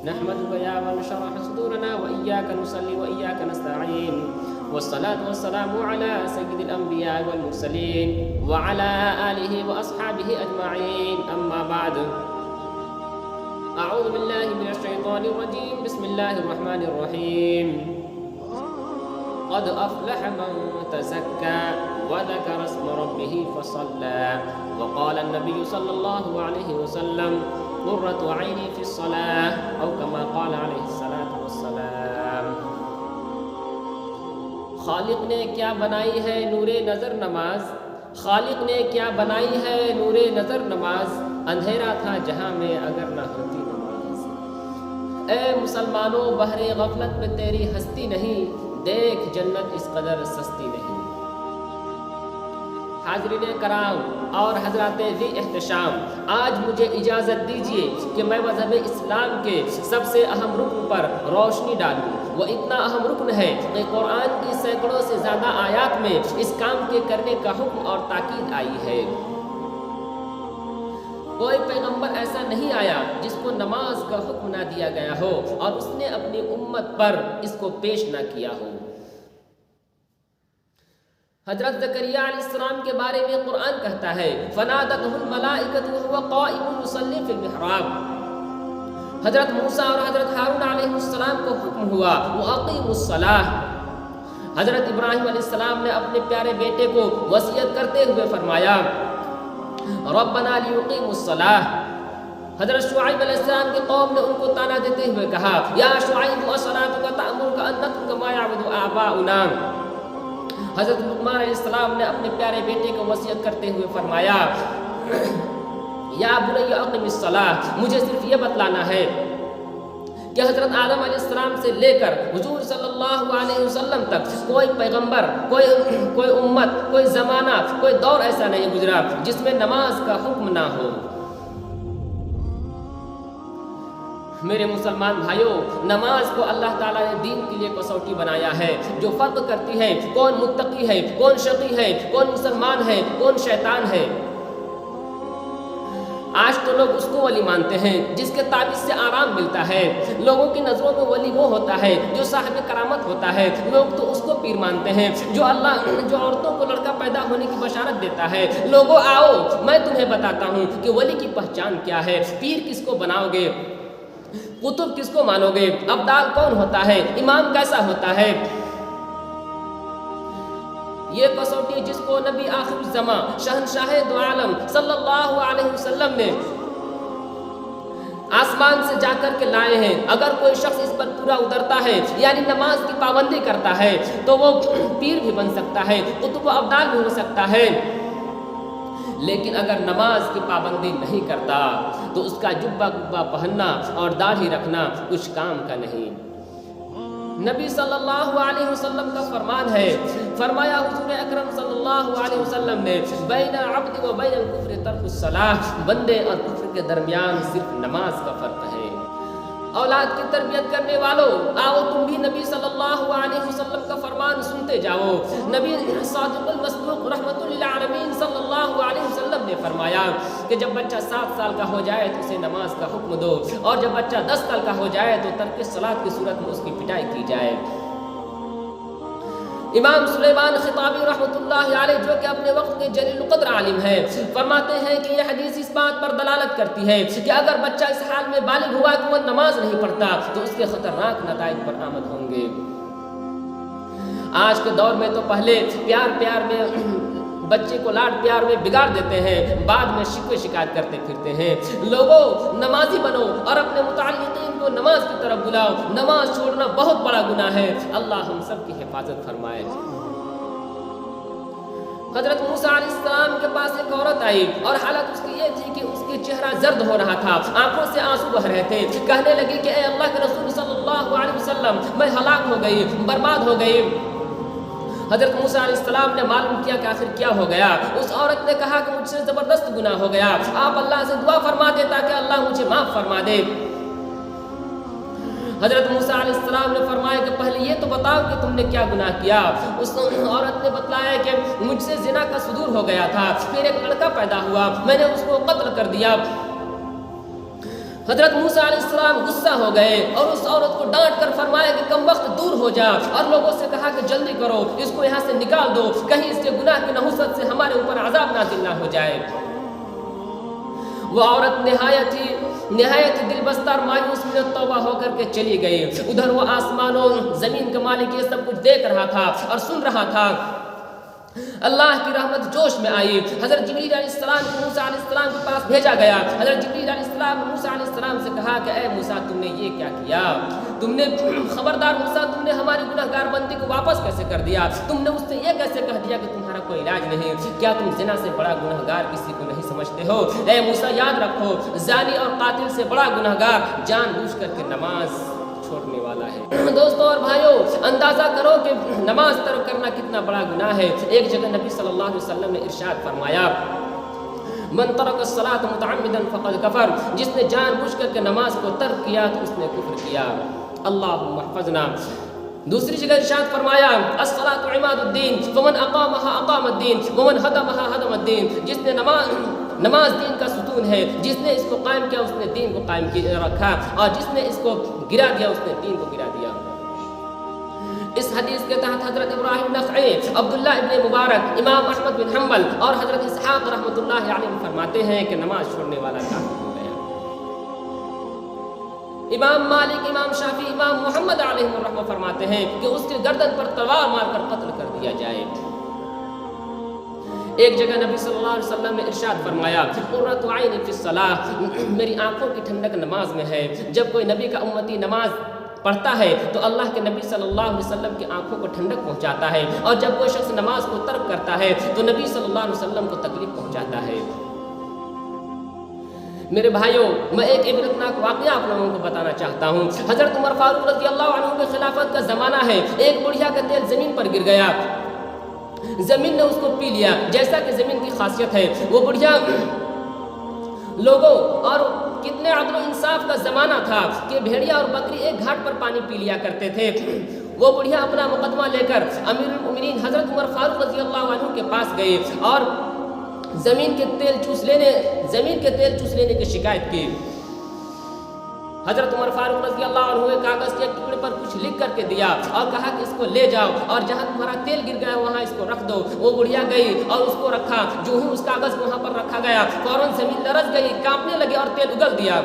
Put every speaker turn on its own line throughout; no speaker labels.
نحمدك يا من شرح صدورنا وإياك نصلي وإياك نستعين والصلاة والسلام على سيد الأنبياء والمرسلين وعلى آله وأصحابه أجمعين أما بعد أعوذ بالله من الشيطان الرجيم بسم الله الرحمن الرحيم قد أفلح من تزكى وذكر اسم ربه فصلى وقال النبي صلى الله عليه وسلم قرة عيني في الصلاة أو كما قال عليه الصلاة والسلام خالق نے کیا بنائی ہے نور نظر نماز خالق نے کیا بنائی ہے نور نظر نماز اندھیرا تھا جہاں میں اگر نہ ہوتی نماز اے مسلمانوں بحر غفلت میں تیری ہستی نہیں دیکھ جنت اس قدر سستی نہیں حاضرین کرام اور حضرات ذی احتشام آج مجھے اجازت دیجیے کہ میں مذہب اسلام کے سب سے اہم رکن پر روشنی ڈالوں وہ اتنا اہم رکن ہے کہ قرآن کی سینکڑوں سے زیادہ آیات میں اس کام کے کرنے کا حکم اور تاکید آئی ہے کوئی پیغمبر ایسا نہیں آیا جس کو نماز کا حکم نہ دیا گیا ہو اور اس نے اپنی امت پر اس کو پیش نہ کیا ہو حضرت زکریا علیہ السلام کے بارے میں قرآن کہتا ہے فنادته الملائکۃ وهو قائم یصلی فی المحراب حضرت موسیٰ اور حضرت ہارون علیہ السلام کو حکم ہوا واقیموا الصلاۃ حضرت ابراہیم علیہ السلام نے اپنے پیارے بیٹے کو وصیت کرتے ہوئے فرمایا ربنا لیقیموا الصلاۃ حضرت شعیب علیہ السلام کی قوم نے ان کو طعنہ دیتے ہوئے کہا یا شعیب وصلاتک تأمرک ان نترک ما یعبد آباؤنا حضرت لقمان علیہ السلام نے اپنے پیارے بیٹے کو وصیت کرتے ہوئے فرمایا یا بنی اقم الصلاۃ مجھے صرف یہ بتلانا ہے کہ حضرت آدم علیہ السلام سے لے کر حضور صلی اللہ علیہ وسلم تک کوئی پیغمبر کوئی امت کوئی زمانہ کوئی دور ایسا نہیں گزرا جس میں نماز کا حکم نہ ہو میرے مسلمان بھائیوں نماز کو اللہ تعالیٰ نے دین کے لیے کسوٹی بنایا ہے جو فرق کرتی ہے کون متقی ہے کون شقی ہے کون مسلمان ہے کون شیطان ہے آج تو لوگ اس کو ولی مانتے ہیں جس کے تعویذ سے آرام ملتا ہے لوگوں کی نظروں میں ولی وہ ہوتا ہے جو صاحب کرامت ہوتا ہے لوگ تو اس کو پیر مانتے ہیں جو عورتوں کو لڑکا پیدا ہونے کی بشارت دیتا ہے لوگوں آؤ میں تمہیں بتاتا ہوں کہ ولی کی پہچان کیا ہے پیر کس کو بناؤ گے قطب کس کو مانو گے ابدال کون ہوتا ہے امام کیسا ہوتا ہے یہ کسوٹی جس کو نبی آخر الزمان شہنشاہ دو عالم صلی اللہ علیہ وسلم نے آسمان سے جا کر کے لائے ہیں اگر کوئی شخص اس پر پورا اترتا ہے یعنی نماز کی پابندی کرتا ہے تو وہ پیر بھی بن سکتا ہے قطب و ابدال بھی ہو سکتا ہے لیکن اگر نماز کی پابندی نہیں کرتا تو اس کا جبہ گبہ پہننا اور داڑھی رکھنا کچھ کام کا نہیں نبی صلی اللہ علیہ وسلم کا فرمان ہے فرمایا حضور اکرم صلی اللہ علیہ وسلم نے بین العبد و بین الکفر ترک الصلاۃ بندے اور کفر کے درمیان صرف نماز کا فرق ہے اولاد کی تربیت کرنے والوں آؤ تم بھی نبی صلی اللہ علیہ وسلم کا فرمان سنتے جاؤ نبی صادق المصدوق رحمت للعالمین صلی اللہ علیہ وسلم نے فرمایا کہ جب بچہ 7 سال کا ہو جائے تو اسے نماز کا حکم دو اور جب بچہ 10 سال کا ہو جائے تو ترک صلاۃ کی صورت میں اس کی پٹائی کی جائے امام سلیمان خطابی رحمۃ اللہ علیہ جو کہ اپنے وقت کے جلیل القدر عالم ہیں فرماتے ہیں کہ یہ حدیث اس بات پر دلالت کرتی ہے کہ اگر بچہ اس حال میں بالغ ہوا کہ وہ نماز نہیں پڑھتا تو اس کے خطرناک نتائج برآمد ہوں گے آج کے دور میں تو پہلے پیار میں بچے کو لاڈ پیار میں بگاڑ دیتے ہیں بعد میں شکوے شکایت کرتے پھرتے ہیں لوگوں نمازی بنو اور اپنے متعلقین کو نماز کی طرف بلاؤ نماز چھوڑنا بہت بڑا گناہ ہے اللہ ہم سب کی حفاظت فرمائے حضرت موسیٰ علیہ السلام کے پاس ایک عورت آئی اور حالت اس کی یہ تھی کہ اس کے چہرہ زرد ہو رہا تھا آنکھوں سے آنسو بہ رہے تھے کہنے لگی کہ اے اللہ کے رسول صلی اللہ علیہ وسلم میں ہلاک ہو گئی برباد ہو گئی حضرت موسیٰ علیہ السلام نے معلوم کیا کہ آخر کیا ہو گیا اس عورت نے کہا کہ مجھ سے زبردست گناہ ہو گیا آپ اللہ سے دعا فرما دے تاکہ اللہ مجھے معاف فرما دے حضرت موسیٰ علیہ السلام نے فرمایا کہ پہلے یہ تو بتاؤ کہ تم نے کیا گناہ کیا اس عورت نے بتلایا کہ مجھ سے زنا کا صدور ہو گیا تھا پھر ایک لڑکا پیدا ہوا میں نے اس کو قتل کر دیا حضرت موسیٰ علیہ السلام غصہ ہو گئے اور اس عورت کو ڈانٹ کر فرمایا کہ کم وقت دور ہو جا، اور لوگوں سے کہا کہ جلدی کرو، اس کو یہاں سے نکال دو، کہیں اس کے گناہ کی نحوست سے ہمارے اوپر عذاب نازل نہ ہو جائے۔ وہ عورت نہایت دل بستہ اور مایوس من توبہ ہو کر کے چلی گئی۔ ادھر وہ آسمان و زمین کا مالک یہ سب کچھ دیکھ رہا تھا اور سن رہا تھا۔ اللہ کی رحمت جوش میں آئی۔ حضرت جبریل علیہ السلام کو موسیٰ علیہ السلام کے پاس بھیجا گیا۔ حضرت جبریل علیہ السلام نے موسیٰ علیہ السلام سے کہا کہ اے موسیٰ، تم نے یہ کیا کیا؟ تم نے خبردار موسیٰ، تم نے ہماری گنہگار بندی کو واپس کیسے کر دیا؟ تم نے اس سے یہ کیسے کہہ دیا کہ تمہارا کوئی علاج نہیں؟ کیا تم زنا سے بڑا گنہگار کسی کو نہیں سمجھتے ہو؟ اے موسیٰ، یاد رکھو، زانی اور قاتل سے بڑا گنہگار جان بوجھ کر کے نماز چھوڑنے والا ہے۔ دوستوں اور بھائیوں، اندازہ کرو کہ نماز ترک کرنا کتنا بڑا گناہ ہے۔ ایک جگہ نبی صلی اللہ علیہ وسلم نے ارشاد فرمایا، من ترک الصلاۃ متعمدا فقد کفر، جس نے جان بوجھ کر کے نماز کو ترک کیا تو اس نے کفر کیا۔ اللہم احفظنا۔ دوسری جگہ ارشاد فرمایا، الصلاۃ عماد الدین فمن اقامها اقام الدین ومن هدمها هدم الدین، جس نے نماز دین کا ستون ہے، جس نے اس کو قائم کیا اس نے دین کو قائم رکھا، اور جس نے اس کو گرا دیا اس نے دین کو گرا دیا۔ اس حدیث کے تحت حضرت ابراہیم نخعی، عبداللہ ابن مبارک، امام احمد بن حنبل اور حضرت اسحاق رحمۃ اللہ علیہ فرماتے ہیں کہ نماز چھوڑنے والا کافر ہو گیا۔ امام مالک، امام شافعی، امام محمد علیہ الرحمہ فرماتے ہیں کہ اس کے گردن پر تلوار مار کر قتل کر دیا جائے۔ ایک جگہ نبی صلی اللہ علیہ وسلم نے ارشاد فرمایا، قرۃ عین فی الصلاۃ، میری آنکھوں کی ٹھنڈک نماز میں ہے۔ جب کوئی نبی کا امتی نماز پڑھتا ہے تو اللہ کے نبی صلی اللہ علیہ وسلم کی آنکھوں کو ٹھنڈک پہنچاتا ہے، اور جب کوئی شخص نماز کو ترک کرتا ہے تو نبی صلی اللہ علیہ وسلم کو تکلیف پہنچاتا ہے۔ میرے بھائیوں، میں ایک عبرتناک واقعہ آپ لوگوں کو بتانا چاہتا ہوں۔ حضرت عمر فاروق رضی اللہ عنہ کے خلافت کا زمانہ ہے۔ ایک بڑھیا کا تیل زمین پر گر گیا، زمین نے اس کو پی لیا، جیسا کہ زمین کی خاصیت ہے۔ وہ بڑھیا لوگوں اور کتنے عدل و انصاف کا زمانہ تھا کہ بھیڑیا اور بکری ایک گھاٹ پر پانی پی لیا کرتے تھے۔ وہ بڑھیا اپنا مقدمہ لے کر امیر المؤمنین حضرت عمر فاروق رضی اللہ عنہ کے پاس گئے اور زمین کے تیل چوس لینے کی شکایت کی۔ حضرت عمر فاروق رضی اللہ عنہ نے کاغذ کے ٹکڑے پر کچھ لکھ کر کے دیا اور کہا کہ اس کو لے جاؤ اور جہاں تمہارا تیل گر گیا وہاں اس کو رکھ دو۔ وہ بڑھیا گئی اور اس کو رکھا۔ جو ہی اس کاغذ کو وہاں پر رکھا گیا، فوراً زمین لرز گئی، کانپنے لگی اور تیل اگل دیا۔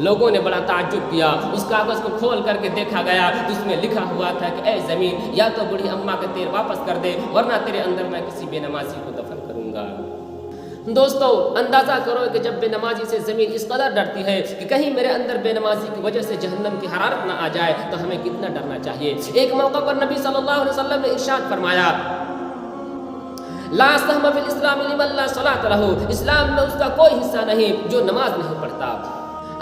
لوگوں نے بڑا تعجب کیا۔ اس کاغذ کو کھول کر کے دیکھا گیا، اس میں لکھا ہوا تھا کہ اے زمین، یا تو بڑھی اماں کا تیل واپس کر دے، ورنہ تیرے اندر میں کسی بے نمازی کو دفن کروں گا۔ دوستو، اندازہ کرو کہ جب بے نمازی سے زمین اس قدر ڈرتی ہے کہ کہیں میرے اندر بے نمازی کی وجہ سے جہنم کی حرارت نہ آ جائے تو ہمیں کتنا ڈرنا چاہیے۔ ایک موقع پر نبی صلی اللہ علیہ وسلم نے ارشاد فرمایا، لا سہم فی الاسلام لمن لا صلاۃ لہ، اسلام میں اس کا کوئی حصہ نہیں جو نماز نہیں پڑھتا۔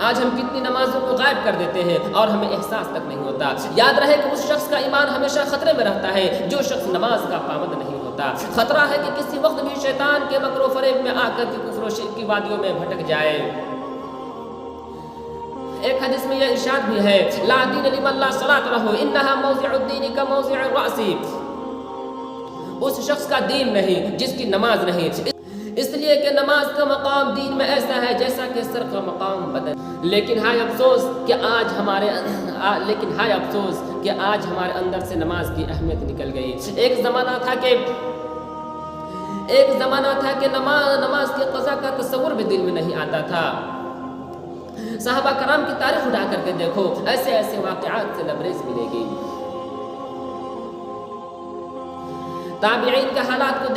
آج ہم کتنی نمازوں کو غائب کر دیتے ہیں اور ہمیں احساس تک نہیں ہوتا۔ یاد رہے کہ اس شخص کا ایمان ہمیشہ خطرے میں رہتا ہے جو شخص نماز کا پابند نہیں ہوتا۔ خطرہ ہے کہ کسی وقت بھی شیطان کے مکر و فریب میں آ کر کے کفر و شرک کی وادیوں میں بھٹک جائے۔ ایک حدیث میں یہ ارشاد بھی ہے، لا دین لمن لا صلاۃ لہ انہا موضع الدین کموضع الرأس، اس شخص کا دین نہیں جس کی نماز نہیں، اس لیے کہ نماز کا مقام دین میں ایسا ہے جیسا کہ سر کا مقام بدن۔ لیکن ہائے افسوس کہ آج ہمارے اندر سے نماز کی اہمیت نکل گئی۔ ایک زمانہ تھا کہ نماز کی قضا کا تصور بھی دل میں نہیں آتا تھا۔ صحابہ کرام کی تاریخ اٹھا کر کے دیکھو، ایسے ایسے واقعات سے لبریز ملے گی۔ تابعین کے حالات کو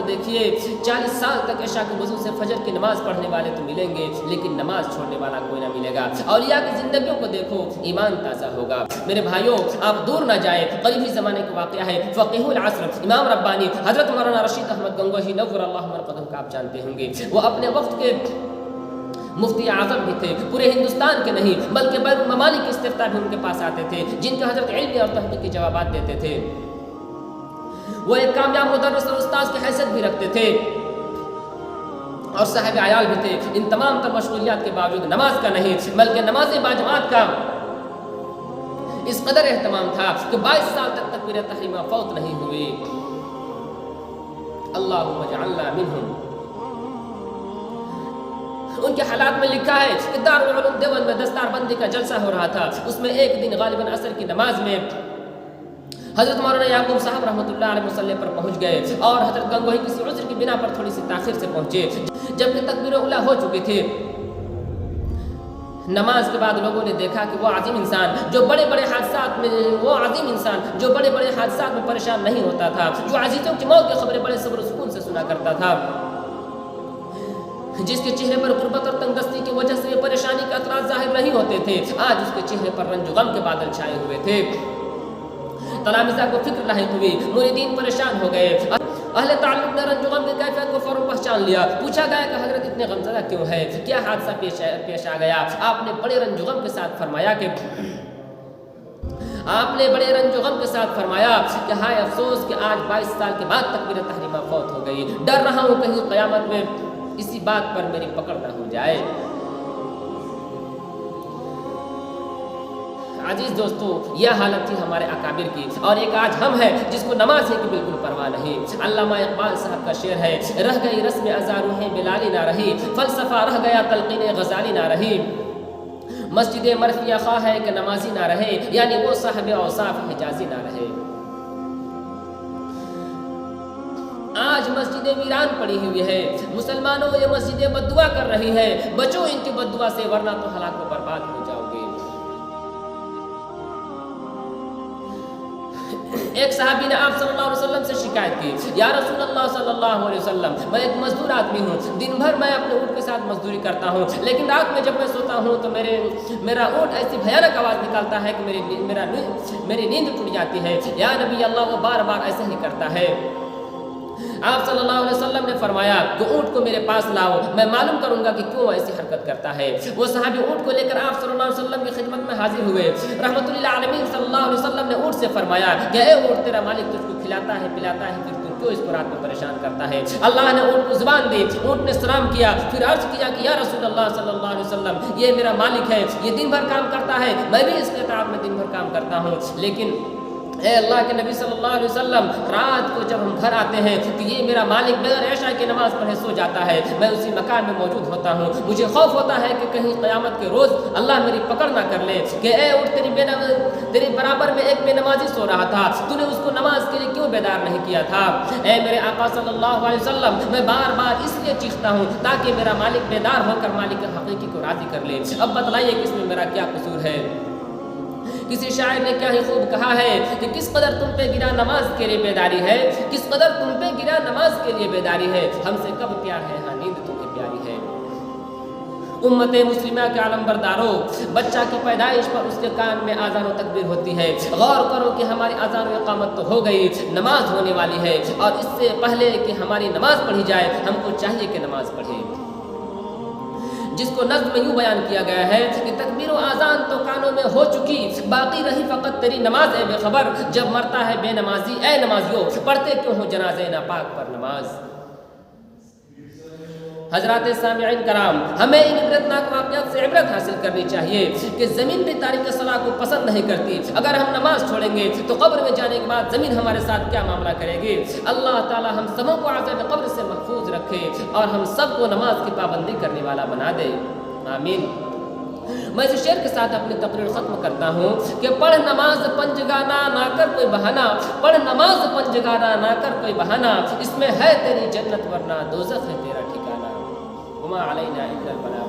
دیکھیے، 40 سال تک عشاء کے وضو سے فجر کی نماز پڑھنے والے تو ملیں گے لیکن نماز چھوڑنے والا کوئی نہ ملے گا۔ اولیاء کی زندگیوں کو دیکھو، ایمان تازہ ہوگا۔ میرے بھائیوں، آپ دور نہ جائیں، قریبی زمانے کا واقعہ ہے۔ فقیہ العصر امام ربانی حضرت مولانا رشید احمد گنگوہی نور اللہ مرقدہم کا آپ جانتے ہوں گے۔ وہ اپنے وقت کے مفتی اعظم بھی تھے، پورے ہندوستان کے نہیں بلکہ بین الممالک کے استفتاء بھی ان کے پاس آتے تھے، جن کے حضرت علمی اور تحقیقی جوابات دیتے تھے۔ وہ ایک کامیاب مدرس اور استاذ کی حیثیت بھی رکھتے تھے اور صاحب عیال بھی تھے۔ ان تمام تر مشغولیات کے باوجود نماز کا نہیں بلکہ نماز باجماعت کا اس قدر اہتمام تھا کہ 22 سال تک تکبیر تحریمہ فوت نہیں ہوئی۔ اللہم اجعلنا منہم۔ ان کے حالات میں لکھا ہے کہ دارالعلوم دیوبند میں دستار بندی کا جلسہ ہو رہا تھا. اس میں ایک دن غالباً عصر کی نماز میں حضرت مولانا یعقوب صاحب رحمۃ اللہ علیہ مصلی پر پہنچ گئے اور حضرت گنگوہی کسی عذر کی بنا پر تھوڑی سی تاخیر سے پہنچے. جبکہ تکبیر اولیٰ ہو چکے تھے. نماز کے بعد لوگوں نے دیکھا کہ وہ عظیم انسان جو بڑے بڑے حادثات میں پریشان نہیں ہوتا تھا، جو عزیزوں کی موت کی خبریں بڑے صبر و سکون سے سنا کرتا تھا، جس کے چہرے پر غربت اور تنگدستی کی وجہ سے پریشانی کے اثرات ظاہر نہیں ہوتے تھے، آج اس کے چہرے پر رنج و غم کے بادل چھائے ہوئے تھے. تلامذہ کو فکر لاحق ہوئی، مریدین پریشان ہو گئے. اہل تعلق نے رنج و غم کی کیفیت کو فوراً پہچان لیا. پوچھا گیا کہ حضرت اتنے غمزدہ کیوں ہے، کیا حادثہ پیش آ گیا؟ آپ نے بڑے رنج و غم کے ساتھ فرمایا کہ ہائے افسوس کہ آج 22 سال کے بعد تکبیر تحریمہ فوت ہو گئی. ڈر رہا ہوں کہیں قیامت میں اسی بات پر میری پکڑ نہ ہو جائے. عزیز دوستو، یہ حالت تھی ہمارے اکابر کی، اور ایک آج ہم ہیں جس کو نماز کی بالکل پرواہ نہیں. علامہ اقبال صاحب کا شعر ہے، رہ گئی رسم ازا روحیں بلالی نہ رہی، فلسفہ رہ گیا تلقین غزالی نہ رہی، مسجد مرفیہ خواہ ہے کہ نمازی نہ رہے، یعنی وہ صاحب اوصاف حجازی نہ رہے. آج مسجدیں ویران پڑی ہوئی ہے. مسلمانوں، یہ مسجدیں بددعا کر رہی ہے، بچو ان کی بددعا سے ورنہ تو ہلاک و برباد ہو جاؤ گے. ایک صحابی نے آپ صلی اللہ علیہ وسلم سے شکایت کی، یا رسول اللہ صلی اللہ علیہ وسلم، میں ایک مزدور آدمی ہوں، دن بھر میں اپنے اونٹ کے ساتھ مزدوری کرتا ہوں، لیکن رات میں جب میں سوتا ہوں تو میرا اونٹ ایسی بھیانک آواز نکالتا ہے کہ میری نیند ٹوٹ جاتی ہے. یا نبی اللہ، وہ بار بار ایسے ہی کرتا ہے. آپ صلی اللہ علیہ وسلم نے فرمایا کہ اونٹ کو میرے پاس لاؤ، میں معلوم کروں گا کہ کیوں ایسی حرکت کرتا ہے. وہ صحابی اونٹ کو لے کر آپ صلی اللہ علیہ وسلم کی خدمت میں حاضر ہوئے. رحمت اللہ عالمین صلی اللہ علیہ وسلم نے اونٹ سے فرمایا کہ اے اونٹ، تیرا مالک تجھ کو کھلاتا ہے پلاتا ہے، پھر تو کیوں اس کو رات میں پریشان کرتا ہے؟ اللہ نے اونٹ کو زبان دی. اونٹ نے سلام کیا، پھر عرض کیا کہ یا رسول اللہ صلی اللہ علیہ وسلم، یہ میرا مالک ہے، یہ دن بھر کام کرتا ہے، میں بھی اس کے اطاعت میں دن بھر کام کرتا ہوں، لیکن اے اللہ کے نبی صلی اللہ علیہ وسلم، رات کو جب ہم گھر آتے ہیں تو یہ میرا مالک بغیر عشاء کی نماز پڑھے سو جاتا ہے، میں اسی مکان میں موجود ہوتا ہوں. مجھے خوف ہوتا ہے کہ کہیں قیامت کے روز اللہ میری پکڑ نہ کر لے کہ اے اونٹ، تیری برابر میں ایک بے نمازی سو رہا تھا، تو نے اس کو نماز کے لیے کیوں بیدار نہیں کیا تھا؟ اے میرے آقا صلی اللہ علیہ وسلم، میں بار بار اس لیے چیختا ہوں تاکہ میرا مالک بیدار ہو کر مالک حقیقی کو راضی کر لے. اب بتلائیے کہ اس میں میرا کیا قصور ہے؟ کسی شاعر نے کیا ہی خوب کہا ہے کہ کس قدر تم پہ گرا نماز کے لیے بیداری ہے، کس قدر تم پہ گرا نماز کے لیے بیداری ہے، ہم سے کب پیار ہے، ہاں نیند تمہیں پیاری ہے. امت مسلمہ کے عالم بردارو، بچہ کی پیدائش پر اس کے کان میں اذان و تکبیر ہوتی ہے. غور کرو کہ ہماری اذان و اقامت تو ہو گئی، نماز ہونے والی ہے، اور اس سے پہلے کہ ہماری نماز پڑھی جائے ہم کو چاہیے کہ نماز پڑھیں. جس کو نظم میں یوں بیان کیا گیا ہے کہ تکبیر و اذان تو کانوں میں ہو چکی، باقی رہی فقط تیری نماز اے بے خبر. جب مرتا ہے بے نمازی، اے نمازیوں، پڑھتے کیوں ہو جنازے ناپاک پر نماز. حضرات سامعین کرام، ہمیں ان عبرتناک واقعات سے عبرت حاصل کرنی چاہیے کہ زمین بھی تارک صلاح کو پسند نہیں کرتی. اگر ہم نماز چھوڑیں گے تو قبر میں جانے کے بعد زمین ہمارے ساتھ کیا معاملہ کرے گی؟ اللہ تعالی ہم سبوں کو عذاب قبر سے محفوظ رکھے اور ہم سب کو نماز کی پابندی کرنے والا بنا دے، آمین. میں اس شعر کے ساتھ اپنی تقریر ختم کرتا ہوں کہ پڑھ نماز پنجگانہ نہ کر کوئی بہانہ، پڑھ نماز پنجگانہ نہ کر کوئی بہانہ، اس میں ہے تیری جنت ورنہ دوزخ ہے تیرا ٹھکانہ. وما علینا الا البلاغ.